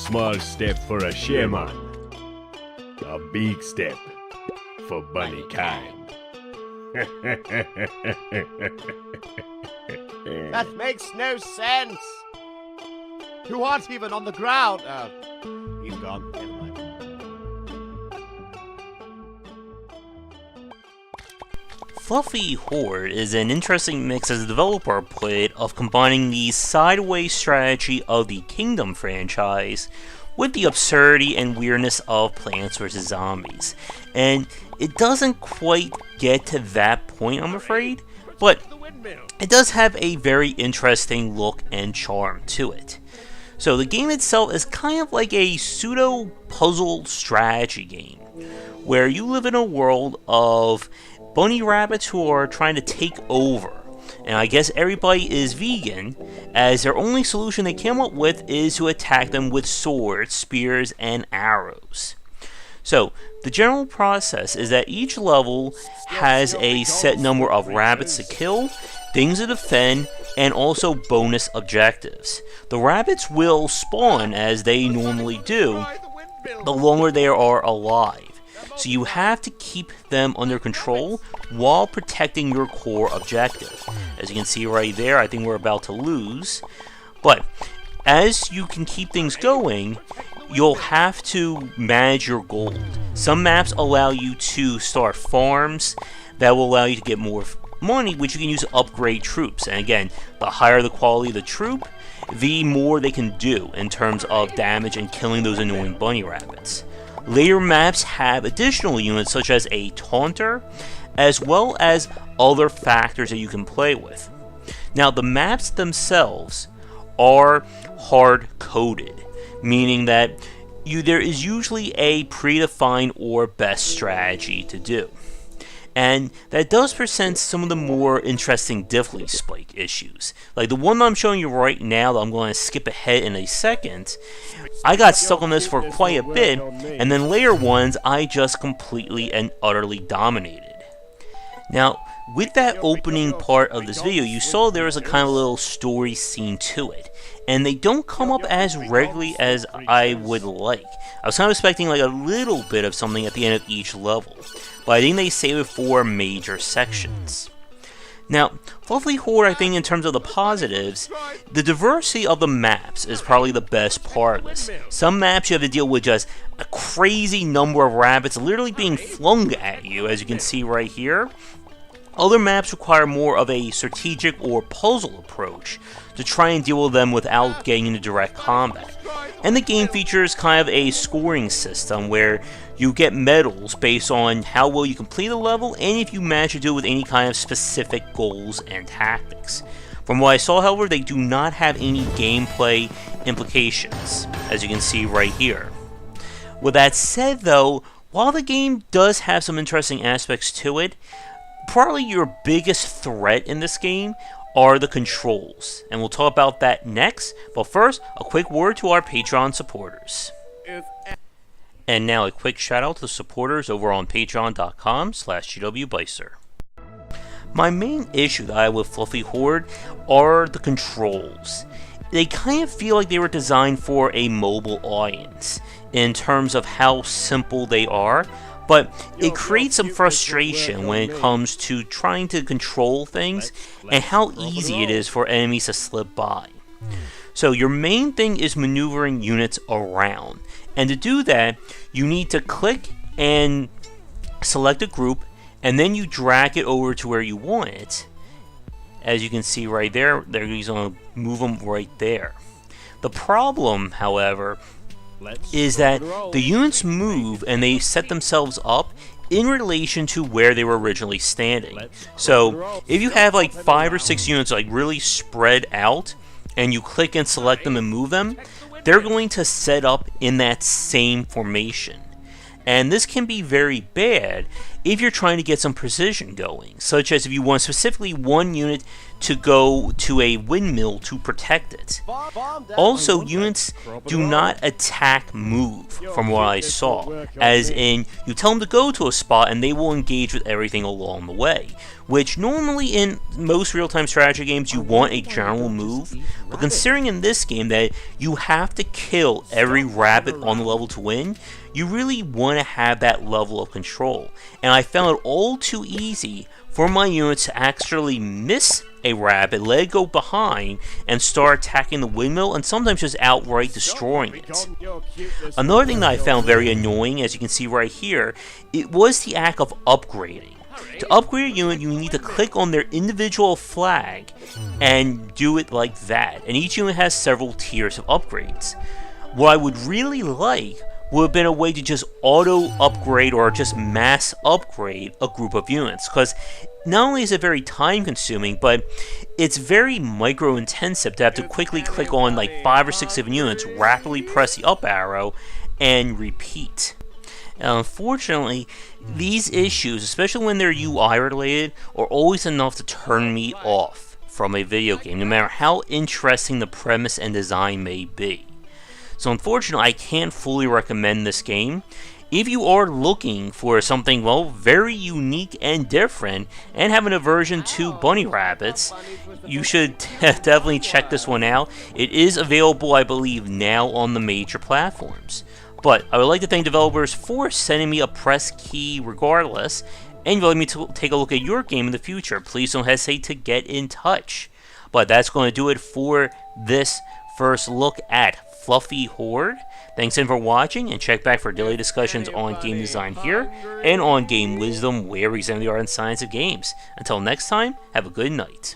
small step for a shaman, a big step for bunny kind. That makes no sense! You aren't even on the ground! He's gone. Never mind. Fluffy Horde is an interesting mix as a developer put it of combining the sideways strategy of the Kingdom franchise with the absurdity and weirdness of Plants vs. Zombies. And it doesn't quite get to that point, I'm afraid, but it does have a very interesting look and charm to it. So the game itself is kind of like a pseudo-puzzle strategy game, where you live in a world of bunny rabbits who are trying to take over. And I guess everybody is vegan, as their only solution they came up with is to attack them with swords, spears, and arrows. So, the general process is that each level has a set number of rabbits to kill, things to defend, and also bonus objectives. The rabbits will spawn as they normally do, the longer they are alive. So you have to keep them under control while protecting your core objective. As you can see right there, I think we're about to lose. But as you can keep things going, you'll have to manage your gold. Some maps allow you to start farms that will allow you to get more money, which you can use to upgrade troops. And again, the higher the quality of the troop, the more they can do in terms of damage and killing those annoying bunny rabbits. Later maps have additional units such as a taunter, as well as other factors that you can play with. Now the maps themselves are hard-coded, meaning that there is usually a predefined or best strategy to do. And that does present some of the more interesting difficulty spike issues. Like the one that I'm showing you right now that I'm going to skip ahead in a second, I got stuck on this for quite a bit, and then later ones I just completely and utterly dominated. Now, with that opening part of this video, you saw there was a kind of little story scene to it, and they don't come up as regularly as I would like. I was kind of expecting like a little bit of something at the end of each level, but I think they save it for major sections. Now, Fluffy Horde, I think in terms of the positives, the diversity of the maps is probably the best part of this. Some maps you have to deal with just a crazy number of rabbits literally being flung at you, as you can see right here. Other maps require more of a strategic or puzzle approach to try and deal with them without getting into direct combat. And the game features kind of a scoring system where you get medals based on how well you complete a level and if you manage to do it with any kind of specific goals and tactics. From what I saw, however, they do not have any gameplay implications, as you can see right here. With that said though, while the game does have some interesting aspects to it, probably your biggest threat in this game are the controls, and we'll talk about that next, but first, a quick word to our Patreon supporters. And now a quick shout out to the supporters over on patreon.com/GWBycer. My main issue that I have with Fluffy Horde are the controls. They kind of feel like they were designed for a mobile audience in terms of how simple they are, but it creates some frustration when it comes to trying to control things and how easy it is for enemies to slip by. So your main thing is maneuvering units around, and to do that you need to click and select a group and then you drag it over to where you want it. As you can see right there, he's going to move them right there. The problem, however, is that the units move and they set themselves up in relation to where they were originally standing. So if you have like 5 or 6 units like really spread out and you click and select them and move them, they're going to set up in that same formation. And this can be very bad if you're trying to get some precision going, such as if you want specifically one unit to go to a windmill to protect it. Also, units do not attack move, from what I saw, as in, you tell them to go to a spot and they will engage with everything along the way, which normally in most real-time strategy games you want a general move, but considering in this game that you have to kill every rabbit on the level to win, you really want to have that level of control, and I found it all too easy for my units to actually miss a rabbit, let it go behind, and start attacking the windmill, and sometimes just outright destroying it. Another thing that I found very annoying, as you can see right here, it was the act of upgrading. To upgrade a unit, you need to click on their individual flag and do it like that, and each unit has several tiers of upgrades. What I would really like would have been a way to just auto upgrade or just mass upgrade a group of units, because not only is it very time consuming, but it's very micro intensive to have to quickly click on like 5 or 6 different units, rapidly press the up arrow, and repeat. And unfortunately, these issues, especially when they're UI related, are always enough to turn me off from a video game, no matter how interesting the premise and design may be. So unfortunately, I can't fully recommend this game. If you are looking for something, well, very unique and different, and have an aversion to bunny rabbits, you should definitely check this one out. It is available, I believe, now on the major platforms. But I would like to thank developers for sending me a press key regardless, and letting me take a look at your game in the future. Please don't hesitate to get in touch. But that's going to do it for this first look at Fluffy Horde. Thanks again for watching, and check back for daily discussions on game design here, and on Game Wisdom, where we examine the art and science of games. Until next time, have a good night.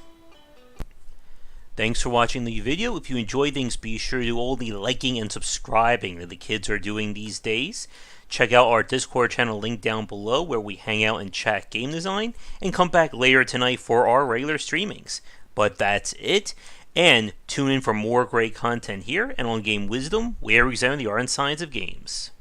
Thanks for watching the video. If you enjoyed things, be sure to do all the liking and subscribing that the kids are doing these days. Check out our Discord channel linked down below, where we hang out and chat game design, and come back later tonight for our regular streamings. But that's it. And tune in for more great content here and on Game Wisdom, where we examine the art and science of games.